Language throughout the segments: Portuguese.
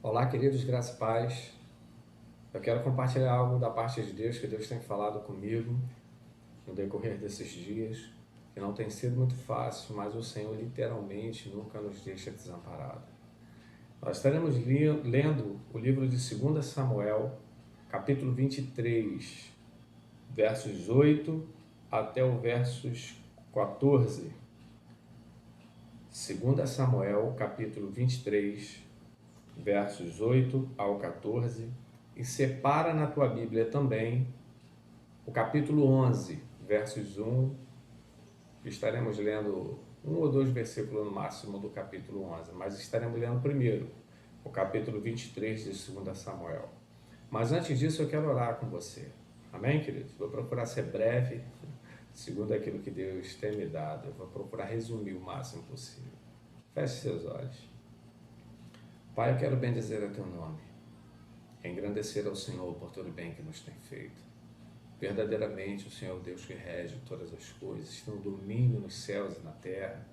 Olá, queridos, graça e paz. Eu quero compartilhar algo da parte de Deus que Deus tem falado comigo no decorrer desses dias, que não tem sido muito fácil, mas o Senhor literalmente nunca nos deixa desamparados. Nós estaremos lendo o livro de 2 Samuel, capítulo 23, versos 8 até o versos 14. 2 Samuel, capítulo 23, versos 8 ao 14, e separa na tua Bíblia também o capítulo 11, versos 1, estaremos lendo um ou dois versículos no máximo do capítulo 11, mas estaremos lendo primeiro o capítulo 23 de 2 Samuel. Mas antes disso eu quero orar com você. Amém, queridos? Vou procurar ser breve, segundo aquilo que Deus tem me dado. Eu vou procurar resumir o máximo possível. Feche seus olhos. Pai, eu quero bendizer a teu nome, engrandecer ao Senhor por todo o bem que nos tem feito. Verdadeiramente o Senhor Deus que rege todas as coisas, tem o domínio nos céus e na terra.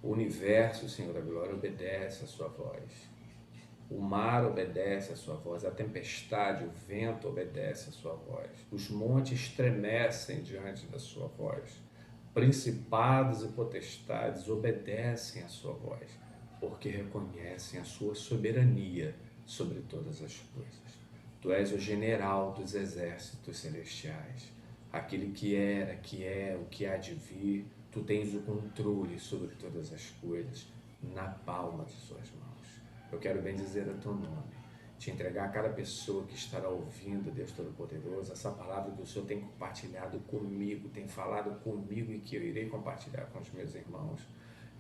O universo, Senhor da glória, obedece a sua voz. O mar obedece a sua voz, a tempestade, o vento obedece a sua voz. Os montes estremecem diante da sua voz. Principados e potestades obedecem a sua voz, porque reconhecem a sua soberania sobre todas as coisas. Tu és o general dos exércitos celestiais, aquele que era, que é, o que há de vir. Tu tens o controle sobre todas as coisas na palma de suas mãos. Eu quero bendizer a teu nome, te entregar a cada pessoa que estará ouvindo, Deus Todo-Poderoso, essa palavra que o Senhor tem compartilhado comigo, tem falado comigo e que eu irei compartilhar com os meus irmãos.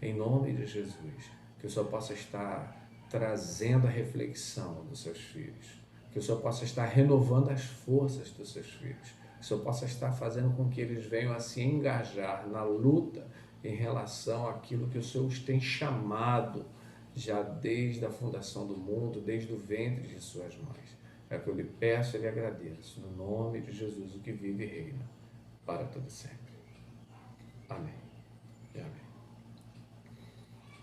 Em nome de Jesus, que o Senhor possa estar trazendo a reflexão dos seus filhos, que o Senhor possa estar renovando as forças dos seus filhos, que o Senhor possa estar fazendo com que eles venham a se engajar na luta em relação àquilo que o Senhor os tem chamado já desde a fundação do mundo, desde o ventre de suas mães. É o que eu lhe peço e lhe agradeço, no nome de Jesus, o que vive e reina, para todo sempre. Amém e amém.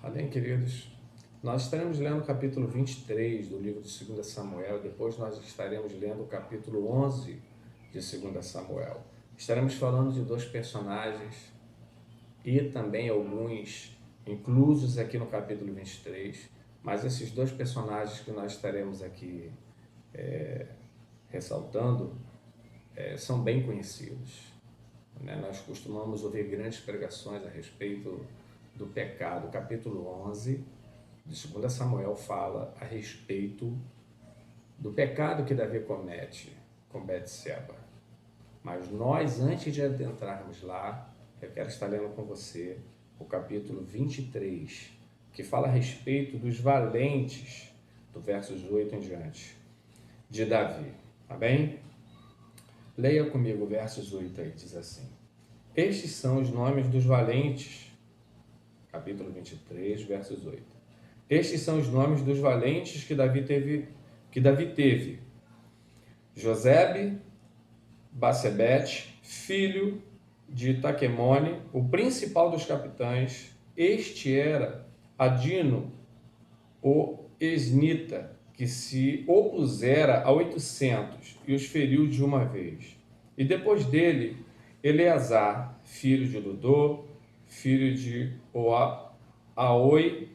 Amém, queridos? Nós estaremos lendo o capítulo 23 do livro de 2 Samuel, depois nós estaremos lendo o capítulo 11 de 2 Samuel. Estaremos falando de dois personagens e também alguns inclusos aqui no capítulo 23, mas esses dois personagens que nós estaremos aqui ressaltando são bem conhecidos. Nós costumamos ouvir grandes pregações a respeito do pecado. O capítulo 11 de 2 Samuel fala a respeito do pecado que Davi comete com Betseba. Mas nós, antes de adentrarmos lá, eu quero estar lendo com você o capítulo 23, que fala a respeito dos valentes, do versos 8 em diante, de Davi. Tá bem? Leia comigo o versos 8 aí, diz assim: Estes são os nomes dos valentes, capítulo 23, versos 8. Estes são os nomes dos valentes que Davi teve. Josebe, Basebete, filho de Taquemone, o principal dos capitães. Este era Adino, o esnita, que se opusera a 800 e os feriu de uma vez. E depois dele, Eleazar, filho de Dodô, filho de Aoi,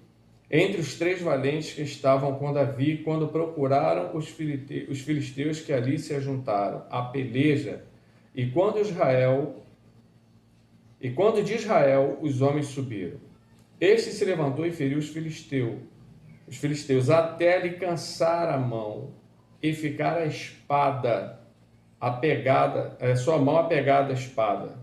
entre os três valentes que estavam com Davi, quando procuraram os filisteus que ali se ajuntaram à peleja, e quando de Israel os homens subiram. Este se levantou e feriu os filisteus até lhe cansar a mão e ficar a espada sua mão apegada à espada.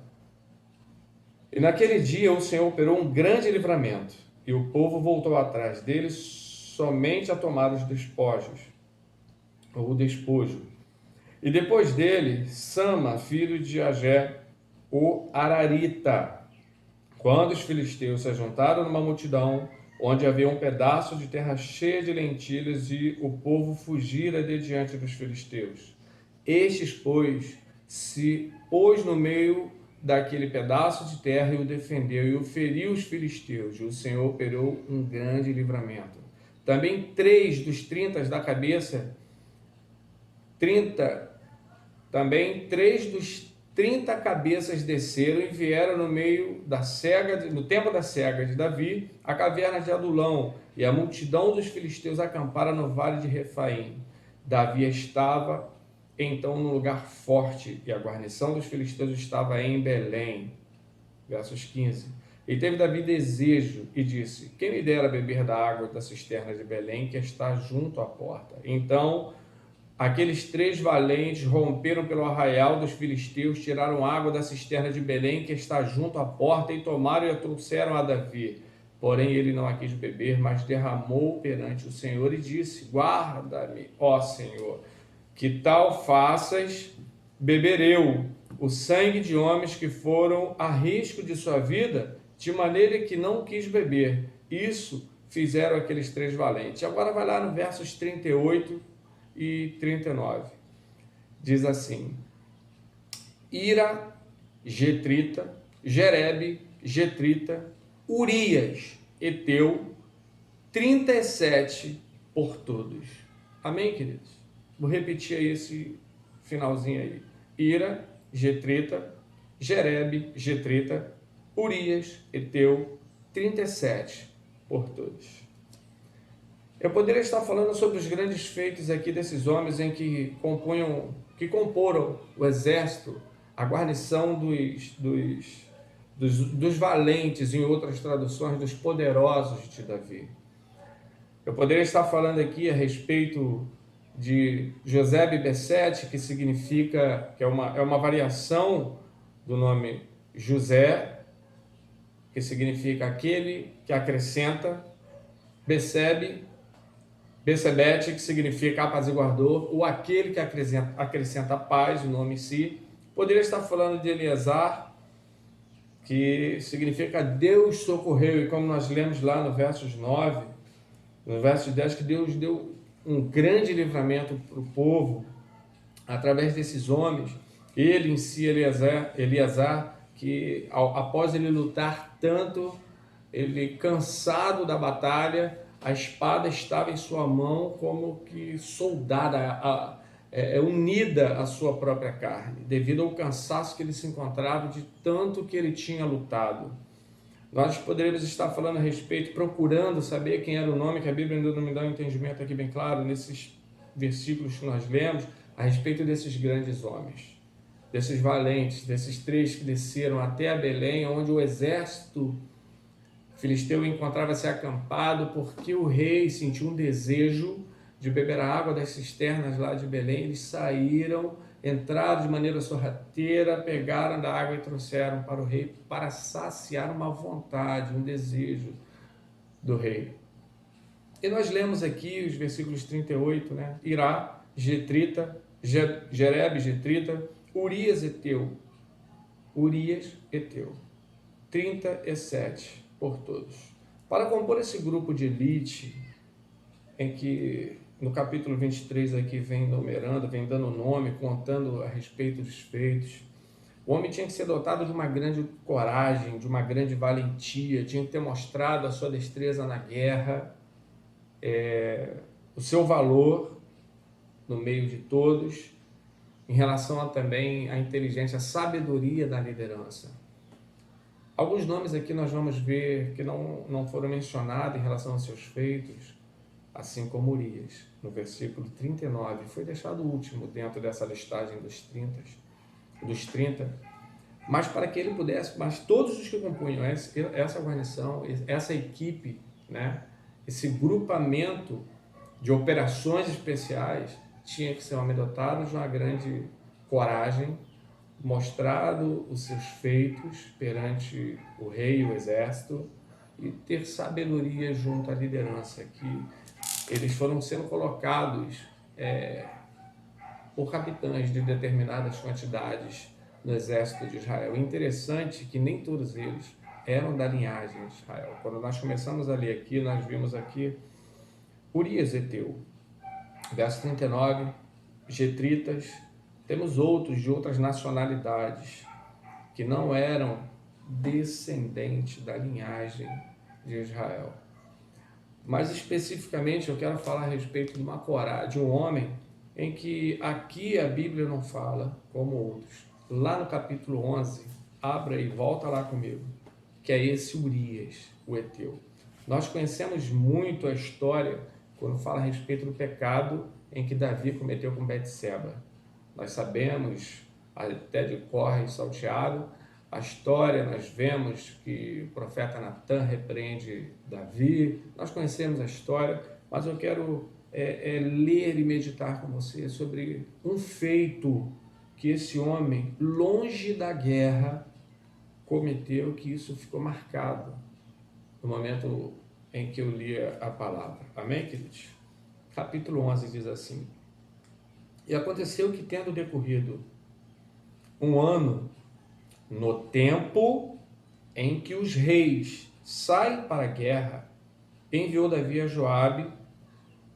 E naquele dia o Senhor operou um grande livramento, e o povo voltou atrás deles somente a tomar os despojos, ou o despojo. E depois dele, Sama, filho de Agé, o Ararita. Quando os filisteus se ajuntaram numa multidão, onde havia um pedaço de terra cheia de lentilhas, e o povo fugira de diante dos filisteus. Estes, pois, se pôs no meio daquele pedaço de terra e o defendeu, e o feriu os filisteus, e o Senhor operou um grande livramento. Também 3 dos 30 da cabeça, 30, também 3 dos 30 cabeças desceram e vieram no meio da cega, no tempo da cega de Davi, a caverna de Adulão, e a multidão dos filisteus acampara no vale de Refaim. Davi estava então num lugar forte, e a guarnição dos filisteus estava em Belém. Versos 15. E teve Davi desejo, e disse: quem me dera beber da água da cisterna de Belém, que está junto à porta? Então aqueles 3 valentes romperam pelo arraial dos filisteus, tiraram água da cisterna de Belém, que está junto à porta, e tomaram e a trouxeram a Davi. Porém ele não a quis beber, mas derramou perante o Senhor e disse: guarda-me, ó Senhor, que tal faças beber eu o sangue de homens que foram a risco de sua vida, de maneira que não quis beber. Isso fizeram aqueles 3 valentes. Agora vai lá no versos 38 e 39. Diz assim: Ira, Getrita, Jerebe, Getrita, Urias, Eteu, 37 por todos. Amém, queridos? Vou repetir aí esse finalzinho aí. Ira, Getrita, Jerebe, Getrita, Urias, Eteu, 37 por todos. Eu poderia estar falando sobre os grandes feitos aqui desses homens em que comporam o exército, a guarnição dos valentes, em outras traduções, dos poderosos de Davi. Eu poderia estar falando aqui a respeito de Josebe-Bessete, que significa, que é uma variação do nome José, que significa aquele que acrescenta, Bessebete, que significa apaziguador, ou aquele que acrescenta paz, o nome em si. Poderia estar falando de Eleazar, que significa Deus socorreu, e como nós lemos lá no versos 9, no verso 10, que Deus deu um grande livramento para o povo, através desses homens. Ele em si, Eleazar, que após ele lutar tanto, ele cansado da batalha, a espada estava em sua mão como que soldada, unida à sua própria carne, devido ao cansaço que ele se encontrava de tanto que ele tinha lutado. Nós poderíamos estar falando a respeito, procurando saber quem era o nome, que a Bíblia ainda não me dá um entendimento aqui bem claro, nesses versículos que nós lemos, a respeito desses grandes homens, desses valentes, desses 3 que desceram até a Belém, onde o exército filisteu encontrava-se acampado, porque o rei sentiu um desejo de beber a água das cisternas lá de Belém. Eles saíram, entraram de maneira sorrateira, pegaram da água e trouxeram para o rei, para saciar uma vontade, um desejo do rei. E nós lemos aqui os versículos 38, né? Irá, Getrita, Jerebe, Getrita, Urias, Eteu, 37 por todos. Para compor esse grupo de elite, em que no capítulo 23 aqui vem numerando, vem dando nome, contando a respeito dos feitos, o homem tinha que ser dotado de uma grande coragem, de uma grande valentia, tinha que ter mostrado a sua destreza na guerra, o seu valor no meio de todos, em relação também à inteligência, à sabedoria da liderança. Alguns nomes aqui nós vamos ver que não foram mencionados em relação aos seus feitos, assim como Urias, no versículo 39, foi deixado o último dentro dessa listagem dos 30, mas para que ele pudesse, mas todos os que compunham essa guarnição, essa equipe, né, esse grupamento de operações especiais, tinha que ser homem dotado de uma grande coragem, mostrado os seus feitos perante o rei e o exército, e ter sabedoria junto à liderança, que eles foram sendo colocados por capitães de determinadas quantidades no exército de Israel. É interessante que nem todos eles eram da linhagem de Israel. Quando nós começamos a ler aqui, nós vimos aqui Urias, Eteu, verso 39, Getritas. Temos outros de outras nacionalidades que não eram descendentes da linhagem de Israel. Mas especificamente eu quero falar a respeito de uma coragem, de um homem em que aqui a Bíblia não fala como outros. Lá no capítulo 11, abra e volta lá comigo, que é esse Urias, o Heteu. Nós conhecemos muito a história quando fala a respeito do pecado em que Davi cometeu com Betseba. Nós sabemos, até de cor e salteado, a história, nós vemos que o profeta Natan repreende Davi, nós conhecemos a história, mas eu quero ler e meditar com você sobre um feito que esse homem, longe da guerra, cometeu, que isso ficou marcado no momento em que eu li a palavra. Amém, queridos? Capítulo 11 diz assim: E aconteceu que, tendo decorrido um ano, no tempo em que os reis saem para a guerra, enviou Davi a Joabe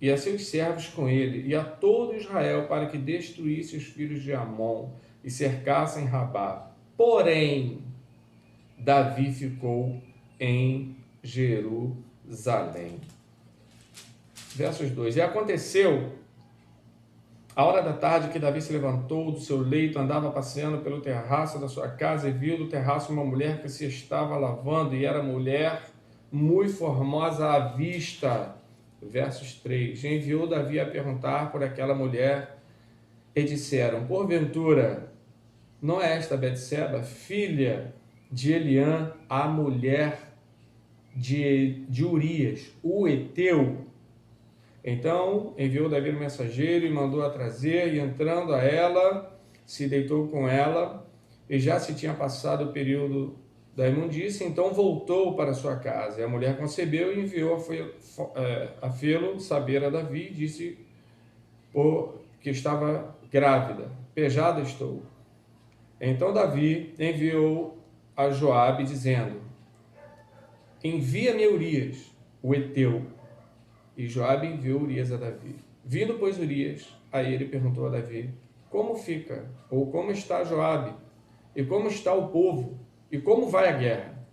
e a seus servos com ele, e a todo Israel, para que destruísse os filhos de Amon e cercassem Rabá. Porém, Davi ficou em Jerusalém. Versos 2. E aconteceu, à hora da tarde, que Davi se levantou do seu leito, andava passeando pelo terraço da sua casa, e viu do terraço uma mulher que se estava lavando, e era mulher muito formosa à vista. Versos 3. Enviou Davi a perguntar por aquela mulher, e disseram: Porventura, não é esta Betseba, filha de Eliã, a mulher de Urias, o Heteu? Então enviou Davi um mensageiro e mandou-a trazer, e entrando a ela, se deitou com ela, e já se tinha passado o período da imundícia, então voltou para sua casa. E a mulher concebeu e enviou a fê-lo saber a Davi, e disse que estava grávida: pejada estou. Então Davi enviou a Joabe, dizendo: envia-me Urias, o Heteu. E Joabe enviou Urias a Davi. Vindo, pois, Urias a ele, perguntou a Davi: como fica? Ou como está Joabe? E como está o povo? E como vai a guerra?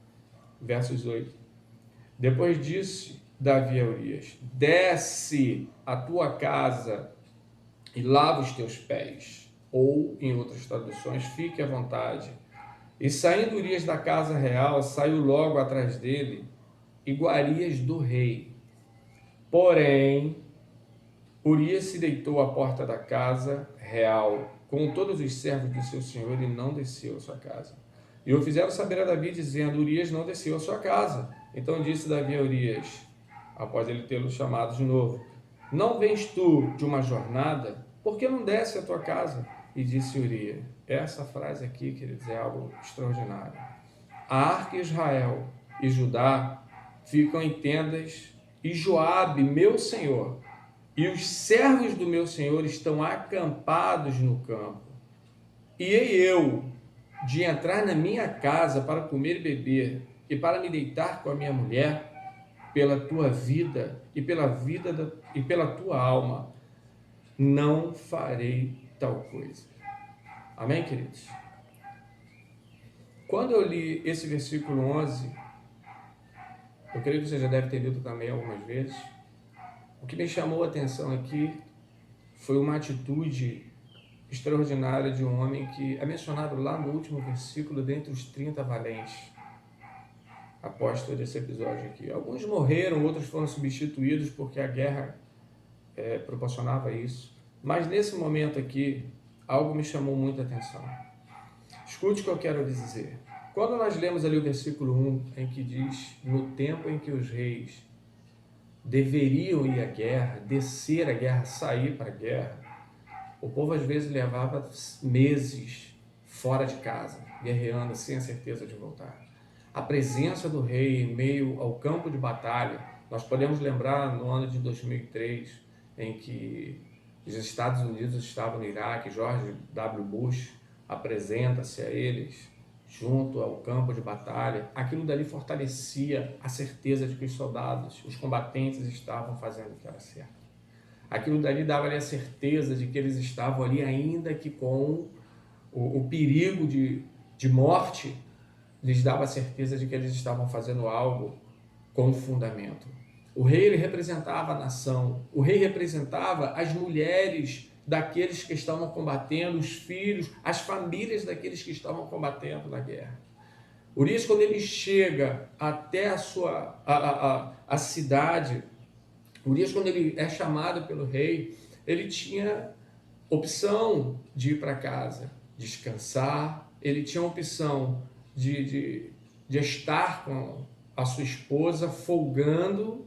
Versos 8. Depois disse Davi a Urias: desce à tua casa e lava os teus pés. Ou, em outras traduções, fique à vontade. E saindo Urias da casa real, saiu logo atrás dele iguarias do rei. Porém, Urias se deitou à porta da casa real com todos os servos de seu senhor, e não desceu à sua casa. E o fizeram saber a Davi, dizendo: Urias não desceu à sua casa. Então disse Davi a Urias, após ele tê-lo chamado de novo: não vens tu de uma jornada? Por que não desce à tua casa? E disse Urias: essa frase aqui, queridos, é algo extraordinário. A arca Israel e Judá ficam em tendas, e Joabe, meu senhor, e os servos do meu senhor estão acampados no campo. E eu, de entrar na minha casa para comer e beber, e para me deitar com a minha mulher, pela tua vida e pela tua alma, não farei tal coisa. Amém, queridos? Quando eu li esse versículo 11, eu creio que você já deve ter lido também algumas vezes, o que me chamou a atenção aqui foi uma atitude extraordinária de um homem que é mencionado lá no último versículo, dentre os 30 valentes, após todo esse episódio aqui. Alguns morreram, outros foram substituídos porque a guerra proporcionava isso. Mas nesse momento aqui, algo me chamou muita atenção. Escute o que eu quero dizer. Quando nós lemos ali o versículo 1, em que diz: no tempo em que os reis deveriam ir à guerra, descer à guerra, sair para a guerra, o povo às vezes levava meses fora de casa, guerreando sem a certeza de voltar. A presença do rei em meio ao campo de batalha, nós podemos lembrar no ano de 2003, em que os Estados Unidos estavam no Iraque, George W. Bush apresenta-se a eles junto ao campo de batalha. Aquilo dali fortalecia a certeza de que os soldados, os combatentes, estavam fazendo o que era certo. Aquilo dali dava-lhe a certeza de que eles estavam ali, ainda que com o perigo de morte, lhes dava a certeza de que eles estavam fazendo algo com fundamento. O rei, ele representava a nação. O rei representava as mulheres daqueles que estavam combatendo, os filhos, as famílias daqueles que estavam combatendo na guerra. Urias, quando ele chega até a cidade, Urias, quando ele é chamado pelo rei, ele tinha opção de ir para casa, descansar, ele tinha a opção de estar com a sua esposa, folgando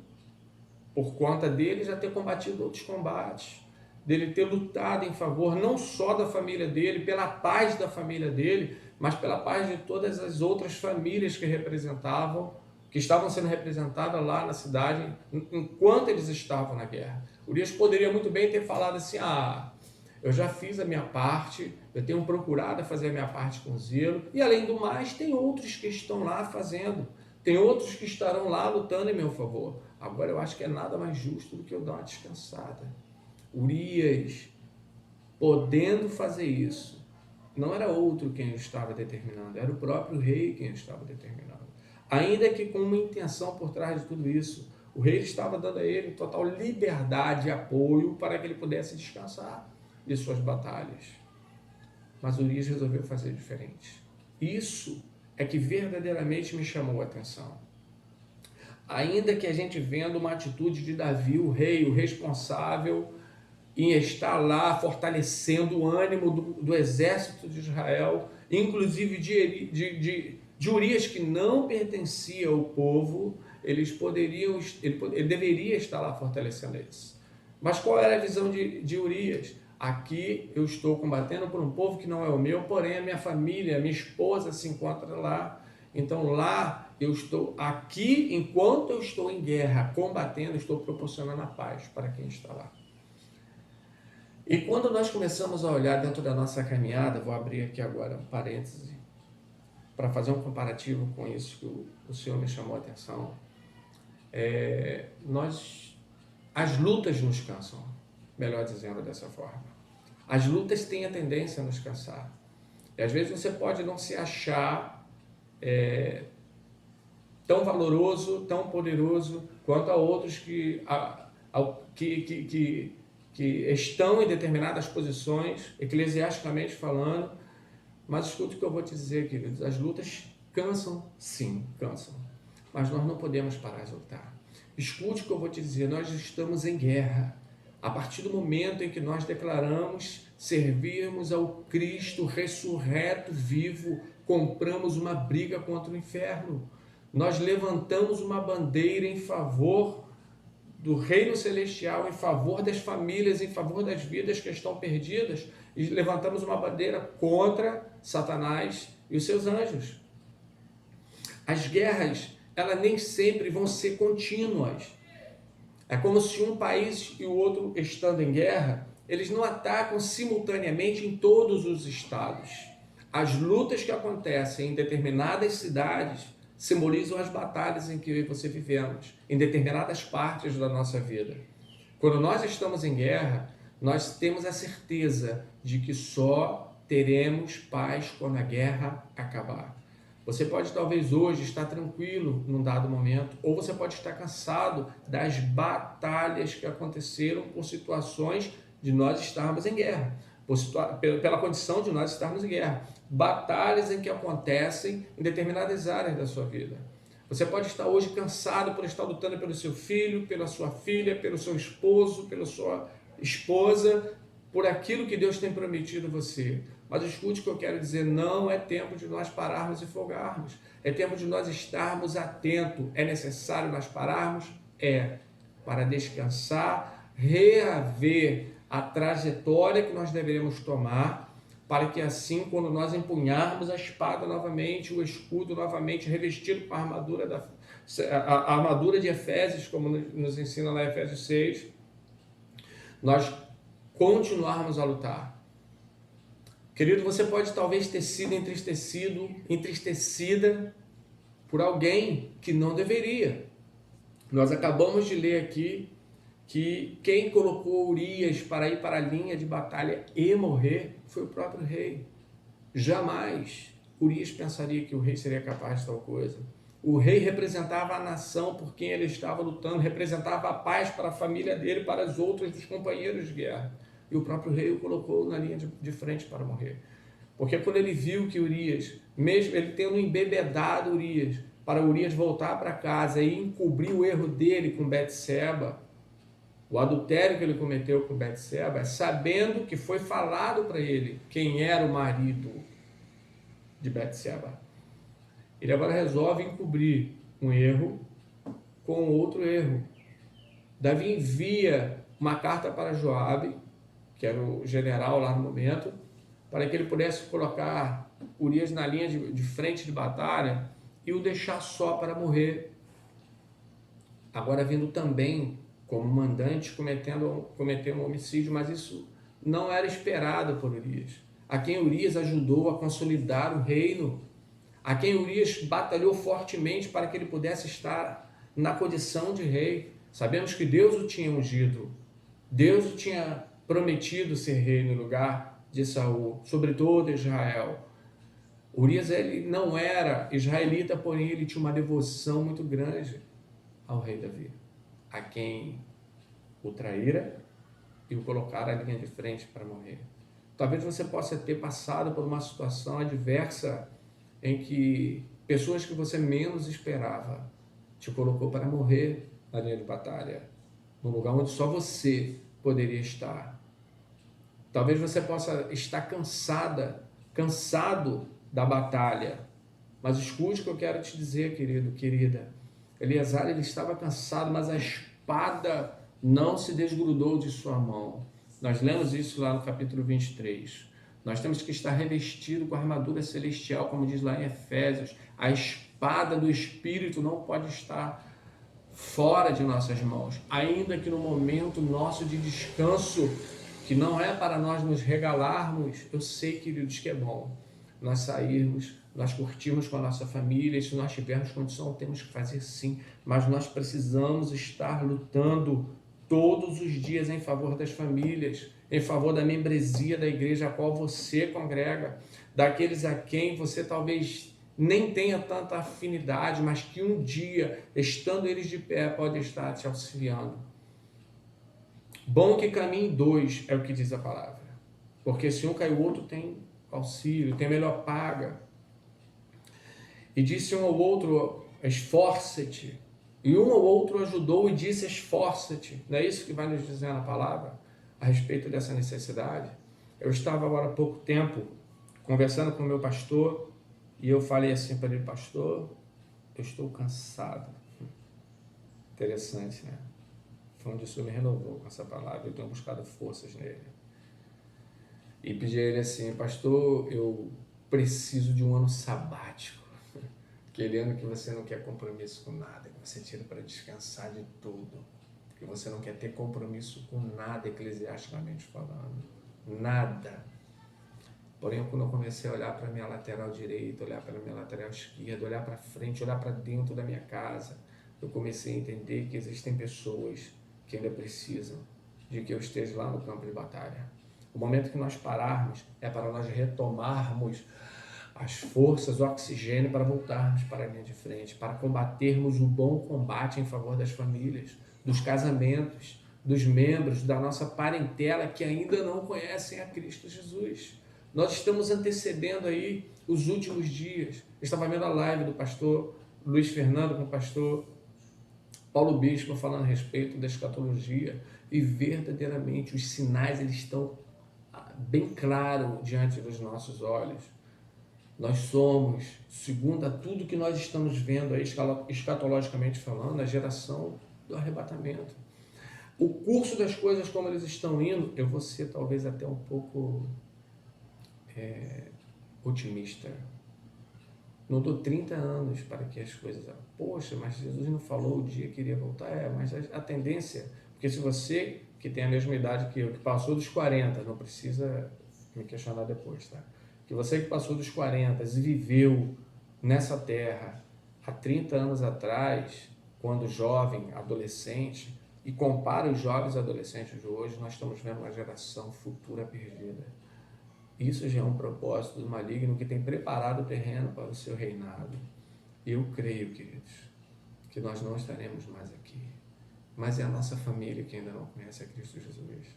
por conta dele já ter combatido outros combates, dele ter lutado em favor não só da família dele, pela paz da família dele, mas pela paz de todas as outras famílias que estavam sendo representadas lá na cidade enquanto eles estavam na guerra. Urias poderia muito bem ter falado assim: eu já fiz a minha parte, eu tenho procurado fazer a minha parte com zelo, e além do mais, tem outros que estão lá fazendo, tem outros que estarão lá lutando em meu favor. Agora eu acho que é nada mais justo do que eu dar uma descansada. Urias, podendo fazer isso, não era outro quem o estava determinando, era o próprio rei quem o estava determinando. Ainda que com uma intenção por trás de tudo isso, o rei estava dando a ele total liberdade e apoio para que ele pudesse descansar de suas batalhas. Mas Urias resolveu fazer diferente. Isso é que verdadeiramente me chamou a atenção. Ainda que a gente vendo uma atitude de Davi, o rei, o responsável em estar lá fortalecendo o ânimo do exército de Israel, inclusive de Urias, que não pertencia ao povo, ele deveria estar lá fortalecendo eles. Mas qual era a visão de Urias? Aqui eu estou combatendo por um povo que não é o meu, porém a minha família, a minha esposa se encontra lá. Então lá eu estou, aqui enquanto eu estou em guerra, combatendo, estou proporcionando a paz para quem está lá. E quando nós começamos a olhar dentro da nossa caminhada, vou abrir aqui agora um parêntese, para fazer um comparativo com isso que o Senhor me chamou a atenção. As lutas nos cansam, melhor dizendo dessa forma. As lutas têm a tendência a nos cansar. E às vezes você pode não se achar tão valoroso, tão poderoso quanto a outros que estão em determinadas posições, eclesiasticamente falando. Mas escuta o que eu vou te dizer, queridos. As lutas cansam, sim, cansam. Mas nós não podemos parar de lutar. Escute o que eu vou te dizer. Nós estamos em guerra. A partir do momento em que nós declaramos servirmos ao Cristo ressurreto, vivo, compramos uma briga contra o inferno. Nós levantamos uma bandeira em favor do reino celestial, em favor das famílias, em favor das vidas que estão perdidas, e levantamos uma bandeira contra Satanás e os seus anjos. As guerras, elas nem sempre vão ser contínuas. É como se um país e o outro estando em guerra, eles não atacam simultaneamente em todos os estados. As lutas que acontecem em determinadas cidades simbolizam as batalhas em que você vivemos, em determinadas partes da nossa vida. Quando nós estamos em guerra, nós temos a certeza de que só teremos paz quando a guerra acabar. Você pode talvez hoje estar tranquilo num dado momento, ou você pode estar cansado das batalhas que aconteceram por situações de nós estarmos em guerra, pela condição de nós estarmos em guerra. Batalhas em que acontecem em determinadas áreas da sua vida. Você pode estar hoje cansado por estar lutando pelo seu filho, pela sua filha, pelo seu esposo, pela sua esposa, por aquilo que Deus tem prometido a você. Mas escute o que eu quero dizer, não é tempo de nós pararmos e folgarmos. É tempo de nós estarmos atentos. É necessário nós pararmos? Para descansar, reaver a trajetória que nós deveremos tomar, para que assim, quando nós empunharmos a espada novamente, o escudo novamente, revestido com a armadura de Efésios, como nos ensina lá Efésios 6, nós continuarmos a lutar. Querido, você pode talvez ter sido entristecida por alguém que não deveria. Nós acabamos de ler aqui que quem colocou Urias para ir para a linha de batalha e morrer foi o próprio rei. Jamais Urias pensaria que o rei seria capaz de tal coisa. O rei representava a nação por quem ele estava lutando, representava a paz para a família dele, para os outros dos companheiros de guerra. E o próprio rei o colocou na linha de frente para morrer. Porque quando ele viu que Urias, mesmo ele tendo embebedado Urias, para Urias voltar para casa e encobrir o erro dele com Betseba, o adultério que ele cometeu com Betseba, sabendo que foi falado para ele quem era o marido de Betseba. Ele agora resolve encobrir um erro com outro erro. Davi envia uma carta para Joabe, que era o general lá no momento, para que ele pudesse colocar Urias na linha de frente de batalha e o deixar só para morrer. Agora vindo também como mandante cometendo um homicídio, mas isso não era esperado por Urias. A quem Urias ajudou a consolidar o reino, a quem Urias batalhou fortemente para que ele pudesse estar na condição de rei. Sabemos que Deus o tinha ungido, Deus o tinha prometido ser rei no lugar de Saul, sobre todo Israel. Urias ele não era israelita, porém ele tinha uma devoção muito grande ao rei Davi, a quem o traíra e o colocara à linha de frente para morrer. Talvez você possa ter passado por uma situação adversa em que pessoas que você menos esperava te colocou para morrer na linha de batalha, num lugar onde só você poderia estar. Talvez você possa estar cansado da batalha, mas escute o que eu quero te dizer, querido, querida. Eleazar, ele estava cansado, mas a espada não se desgrudou de sua mão. Nós lemos isso lá no capítulo 23. Nós temos que estar revestido com a armadura celestial, como diz lá em Efésios. A espada do Espírito não pode estar fora de nossas mãos, ainda que no momento nosso de descanso, que não é para nós nos regalarmos. Eu sei, queridos, que é bom nós sairmos, nós curtirmos com a nossa família, e se nós tivermos condição, temos que fazer sim, mas nós precisamos estar lutando todos os dias em favor das famílias, em favor da membresia da igreja a qual você congrega, daqueles a quem você talvez nem tenha tanta afinidade, mas que um dia, estando eles de pé, pode estar te auxiliando. Bom que caminhem dois, é o que diz a palavra, porque se um cai, o outro tem auxílio, tem melhor paga. E disse um ao outro, esforça-te. E um ao outro ajudou e disse, esforça-te. Não é isso que vai nos dizer na palavra a respeito dessa necessidade? Eu estava agora há pouco tempo conversando com o meu pastor e eu falei assim para ele, pastor, eu estou cansado. Interessante, né? Foi onde o Senhor me renovou com essa palavra, eu tenho buscado forças nele. E pedi a ele assim, pastor, eu preciso de um ano sabático. Aquele ano que você não quer compromisso com nada, que você tira para descansar de tudo, que você não quer ter compromisso com nada, eclesiasticamente falando, nada. Porém, quando eu comecei a olhar para a minha lateral direita, olhar para a minha lateral esquerda, olhar para frente, olhar para dentro da minha casa, eu comecei a entender que existem pessoas que ainda precisam de que eu esteja lá no campo de batalha. O momento que nós pararmos é para nós retomarmos as forças, o oxigênio para voltarmos para a linha de frente, para combatermos o bom combate em favor das famílias, dos casamentos, dos membros da nossa parentela que ainda não conhecem a Cristo Jesus. Nós estamos antecedendo aí os últimos dias. Eu estava vendo a live do pastor Luiz Fernando com o pastor Paulo Bispo falando a respeito da escatologia e verdadeiramente os sinais eles estão bem claros diante dos nossos olhos. Nós somos, segundo a tudo que nós estamos vendo aí, escatologicamente falando, a geração do arrebatamento. O curso das coisas como eles estão indo, eu vou ser talvez até um pouco otimista. Não dou 30 anos para que as coisas... Poxa, mas Jesus não falou o dia que iria voltar. Mas a tendência... Porque se você, que tem a mesma idade que eu, que passou dos 40, não precisa me questionar depois, tá? Que você que passou dos 40 e viveu nessa terra há 30 anos atrás, quando jovem, adolescente, e compara os jovens adolescentes de hoje, nós estamos vendo uma geração futura perdida. Isso já é um propósito do maligno que tem preparado o terreno para o seu reinado. Eu creio, queridos, que nós não estaremos mais aqui, mas é a nossa família que ainda não conhece a Cristo Jesus.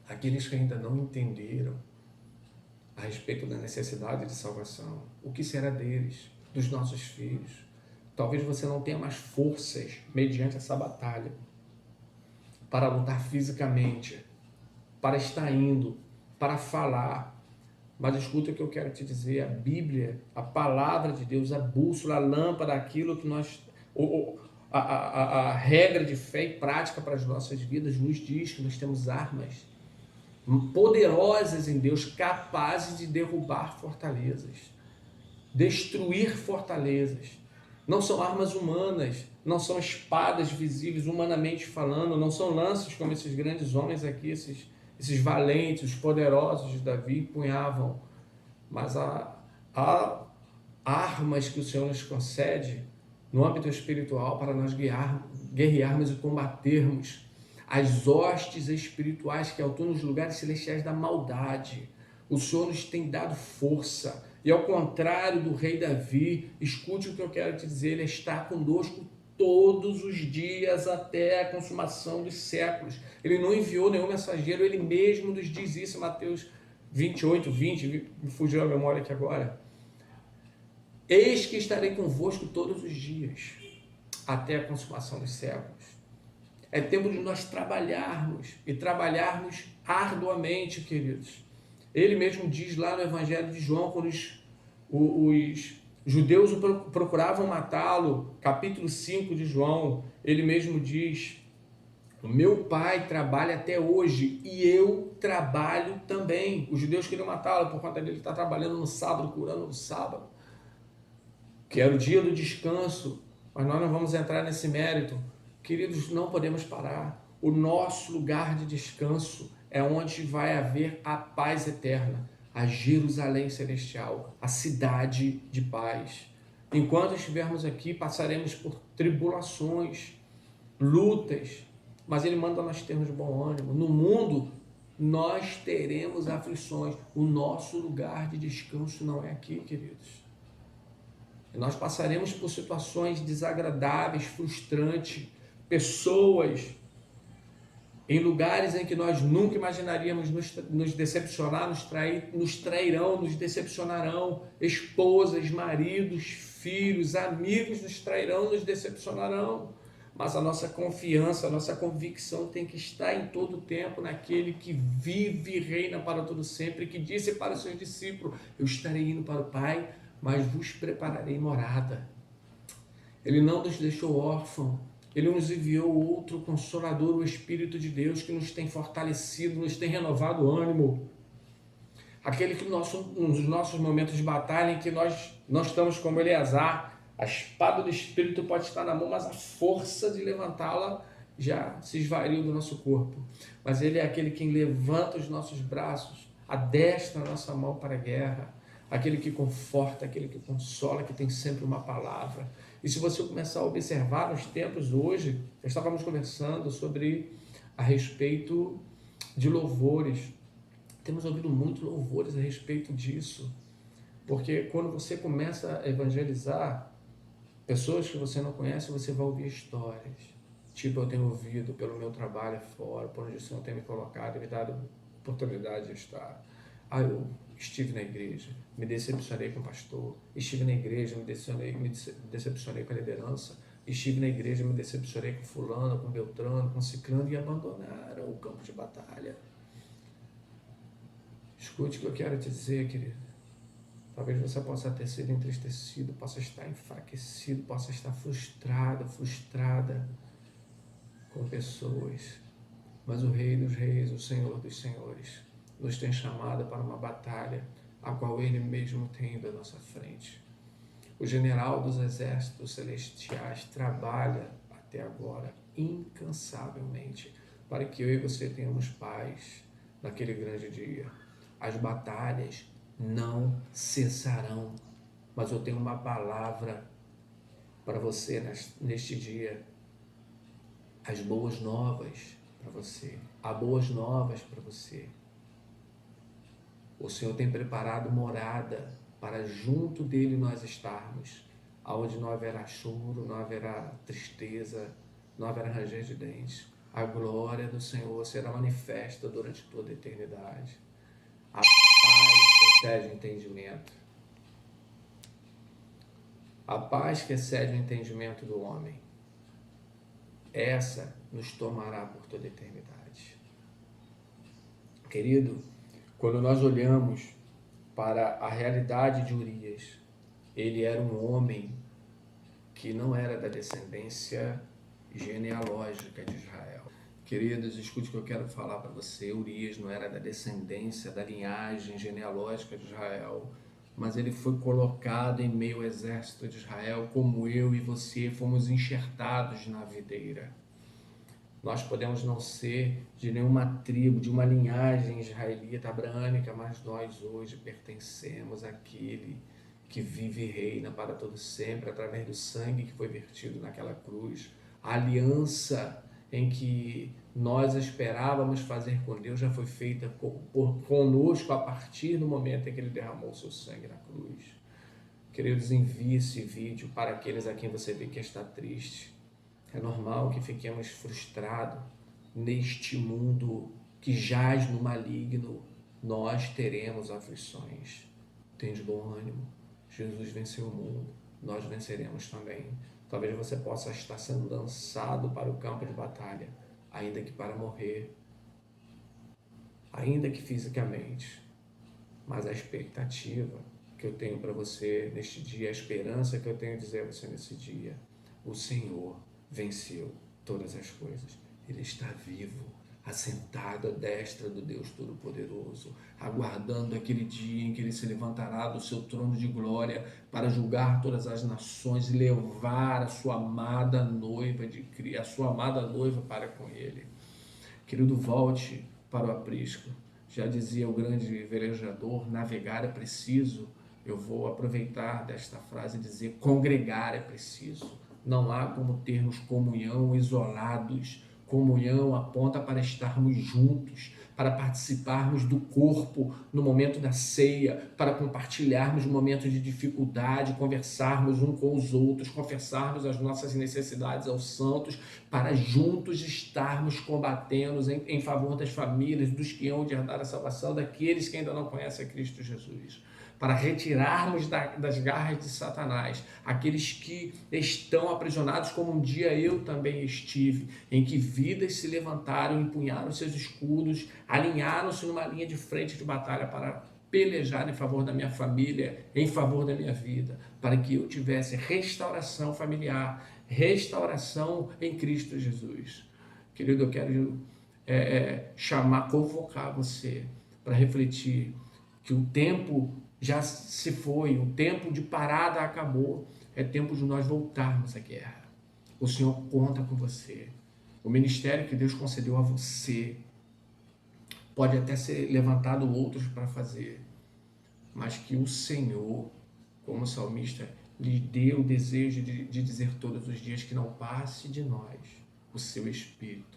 Aqueles que ainda não entenderam a respeito da necessidade de salvação. O que será deles, dos nossos filhos? Talvez você não tenha mais forças mediante essa batalha para lutar fisicamente, para estar indo, para falar. Mas escuta o que eu quero te dizer: a Bíblia, a palavra de Deus, a bússola, a lâmpada, aquilo que nós... A regra de fé e prática para as nossas vidas nos diz que nós temos armas poderosas em Deus, capazes de derrubar fortalezas, destruir fortalezas. Não são armas humanas, não são espadas visíveis humanamente falando, não são lanças como esses grandes homens aqui, esses valentes, os poderosos de Davi empunhavam, mas há armas que o Senhor nos concede no âmbito espiritual para nós guerrearmos e combatermos as hostes espirituais que atuam nos lugares celestiais da maldade. O Senhor nos tem dado força. E ao contrário do rei Davi, escute o que eu quero te dizer, ele está conosco todos os dias até a consumação dos séculos. Ele não enviou nenhum mensageiro, ele mesmo nos diz isso em Mateus 28, 20, me fugiu a memória aqui agora. Eis que estarei convosco todos os dias, até a consumação dos séculos. É tempo de nós trabalharmos, e trabalharmos arduamente, queridos. Ele mesmo diz lá no Evangelho de João, quando os judeus o procuravam matá-lo, capítulo 5 de João, ele mesmo diz: o meu pai trabalha até hoje e eu trabalho também. Os judeus queriam matá-lo por conta dele estar trabalhando no sábado, curando no sábado, que era o dia do descanso, mas nós não vamos entrar nesse mérito. Queridos, não podemos parar. O nosso lugar de descanso é onde vai haver a paz eterna, a Jerusalém celestial, a cidade de paz. Enquanto estivermos aqui, passaremos por tribulações, lutas, mas ele manda nós termos bom ânimo. No mundo, nós teremos aflições. O nosso lugar de descanso não é aqui, queridos. Nós passaremos por situações desagradáveis, frustrantes, pessoas em lugares em que nós nunca imaginaríamos nos decepcionar, nos trairão, nos decepcionarão, esposas, maridos, filhos, amigos nos trairão, nos decepcionarão, mas a nossa confiança, a nossa convicção tem que estar em todo o tempo naquele que vive e reina para todo sempre, que disse para os seus discípulos: eu estarei indo para o Pai, mas vos prepararei morada. Ele não nos deixou órfãos, ele nos enviou outro Consolador, o Espírito de Deus, que nos tem fortalecido, nos tem renovado o ânimo. Aquele que nos nossos momentos de batalha, em que nós não estamos como Eleazar, a espada do Espírito pode estar na mão, mas a força de levantá-la já se esvaiu do nosso corpo. Mas ele é aquele que levanta os nossos braços, adestra a nossa mão para a guerra, aquele que conforta, aquele que consola, que tem sempre uma palavra. E se você começar a observar nos tempos hoje, estávamos conversando sobre a respeito de louvores. Temos ouvido muito louvores a respeito disso, porque quando você começa a evangelizar pessoas que você não conhece, você vai ouvir histórias. Tipo, eu tenho ouvido pelo meu trabalho fora, por onde o Senhor tem me colocado e me dado oportunidade de estar. Eu estive na igreja, me decepcionei com o pastor. Estive na igreja, me decepcionei com a liderança. Estive na igreja, me decepcionei com fulano, com Beltrano, com Ciclano, e abandonaram o campo de batalha. Escute o que eu quero te dizer, querido. Talvez você possa ter sido entristecido, possa estar enfraquecido, possa estar frustrado, frustrada com pessoas. Mas o Rei dos Reis, o Senhor dos Senhores, nos tem chamado para uma batalha a qual Ele mesmo tem ido à nossa frente. O general dos exércitos celestiais trabalha até agora incansavelmente para que eu e você tenhamos paz naquele grande dia. As batalhas não cessarão, mas eu tenho uma palavra para você neste dia. As boas novas para você. Há boas novas para você. O Senhor tem preparado morada para junto dele nós estarmos. aonde não haverá choro, não haverá tristeza, não haverá ranger de dentes. A glória do Senhor será manifesta durante toda a eternidade. A paz que excede o entendimento. A paz que excede o entendimento do homem. Essa nos tomará por toda a eternidade. Querido, quando nós olhamos para a realidade de Urias, ele era um homem que não era da descendência genealógica de Israel. Queridos, escute o que eu quero falar para você. Urias não era da descendência, da linhagem genealógica de Israel, mas ele foi colocado em meio ao exército de Israel, como eu e você fomos enxertados na videira. Nós podemos não ser de nenhuma tribo, de uma linhagem israelita, abrâmica, mas nós hoje pertencemos àquele que vive e reina para todo sempre, através do sangue que foi vertido naquela cruz. A aliança em que nós esperávamos fazer com Deus já foi feita conosco a partir do momento em que Ele derramou o seu sangue na cruz. Queridos, envie esse vídeo para aqueles a quem você vê que está triste. É normal que fiquemos frustrados neste mundo que jaz no maligno. Nós teremos aflições. Tende bom ânimo. Jesus venceu o mundo. Nós venceremos também. Talvez você possa estar sendo lançado para o campo de batalha, ainda que para morrer, ainda que fisicamente. Mas a expectativa que eu tenho para você neste dia, a esperança que eu tenho a dizer a você nesse dia, o Senhor venceu todas as coisas. Ele está vivo, assentado à destra do Deus Todo-Poderoso, aguardando aquele dia em que Ele se levantará do seu trono de glória para julgar todas as nações e levar a sua amada noiva para com Ele. Querido, volte para o aprisco. Já dizia o grande velejador, navegar é preciso. Eu vou aproveitar desta frase e dizer, congregar é preciso. Não há como termos comunhão isolados. Comunhão aponta para estarmos juntos, para participarmos do corpo no momento da ceia, para compartilharmos momentos de dificuldade, conversarmos uns com os outros, confessarmos as nossas necessidades aos santos, para juntos estarmos combatendo em favor das famílias, dos que hão de herdar a salvação, daqueles que ainda não conhecem a Cristo Jesus. Para retirarmos das garras de Satanás aqueles que estão aprisionados, como um dia eu também estive, em que vidas se levantaram, empunharam seus escudos, alinharam-se numa linha de frente de batalha para pelejar em favor da minha família, em favor da minha vida, para que eu tivesse restauração familiar, restauração em Cristo Jesus. Querido, eu quero convocar você para refletir que o tempo já se foi, o tempo de parada acabou, é tempo de nós voltarmos à guerra. O Senhor conta com você. O ministério que Deus concedeu a você pode até ser levantado outros para fazer, mas que o Senhor, como salmista, lhe dê o desejo de dizer todos os dias que não passe de nós o seu Espírito.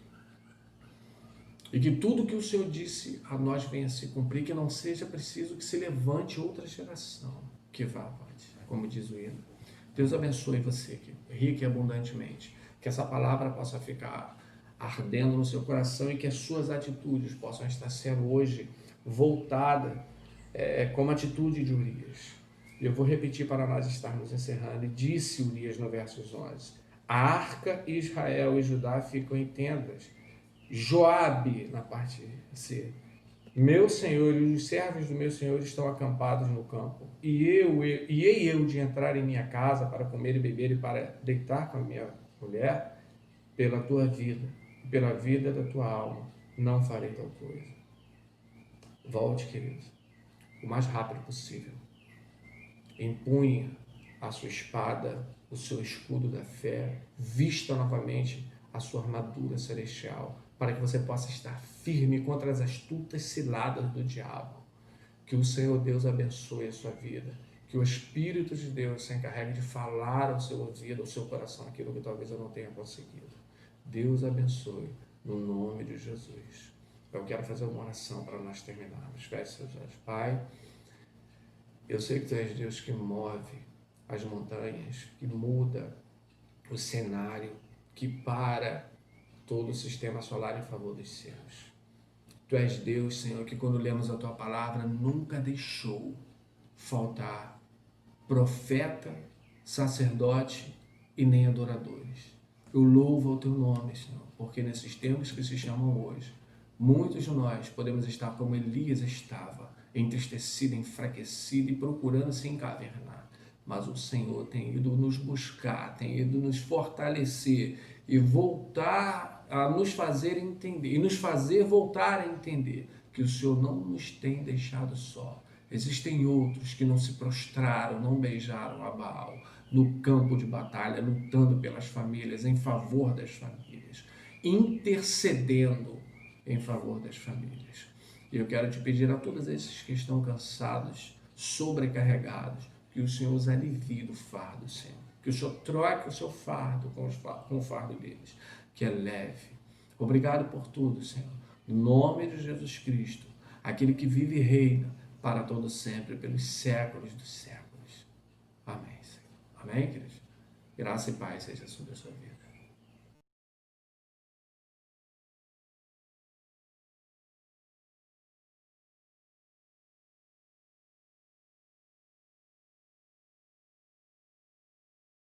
E que tudo que o Senhor disse a nós venha se cumprir, que não seja preciso que se levante outra geração que vá avante, como diz o hino. Deus abençoe você, rica e abundantemente. Que essa palavra possa ficar ardendo no seu coração e que as suas atitudes possam estar sendo hoje voltadas como a atitude de Urias. Eu vou repetir para nós estarmos encerrando. E disse Urias no versos 11: a arca, Israel e Judá ficam em tendas. Joabe, na parte C, meu senhor e os servos do meu senhor estão acampados no campo, e hei eu de entrar em minha casa para comer e beber e para deitar com a minha mulher, pela tua vida, pela vida da tua alma, não farei tal coisa. Volte, querido, o mais rápido possível. Empunhe a sua espada, o seu escudo da fé, vista novamente a sua armadura celestial, para que você possa estar firme contra as astutas ciladas do diabo. Que o Senhor Deus abençoe a sua vida. Que o Espírito de Deus se encarregue de falar ao seu ouvido, ao seu coração, aquilo que talvez eu não tenha conseguido. Deus abençoe, no nome de Jesus. Eu quero fazer uma oração para nós terminarmos. Feche seus olhos. Pai, eu sei que Tu és Deus que move as montanhas, que muda o cenário, que para todo o sistema solar em favor dos céus. Tu és Deus, Senhor, que quando lemos a Tua palavra nunca deixou faltar profeta, sacerdote e nem adoradores. Eu louvo ao Teu nome, Senhor, porque nesses tempos que se chamam hoje, muitos de nós podemos estar como Elias estava, entristecido, enfraquecido e procurando se encavernar. Mas o Senhor tem ido nos buscar, tem ido nos fortalecer e voltar a nos fazer entender, e nos fazer voltar a entender que o Senhor não nos tem deixado só. Existem outros que não se prostraram, não beijaram a Baal no campo de batalha, lutando pelas famílias, em favor das famílias, intercedendo em favor das famílias. E eu quero te pedir a todos esses que estão cansados, sobrecarregados, que o Senhor os alivie do fardo, Senhor. Que o Senhor troque o seu fardo com o fardo deles, que é leve. Obrigado por tudo, Senhor. No nome de Jesus Cristo, aquele que vive e reina para todo sempre, pelos séculos dos séculos. Amém, Senhor. Amém, queridos? Graça e paz seja sobre a sua vida.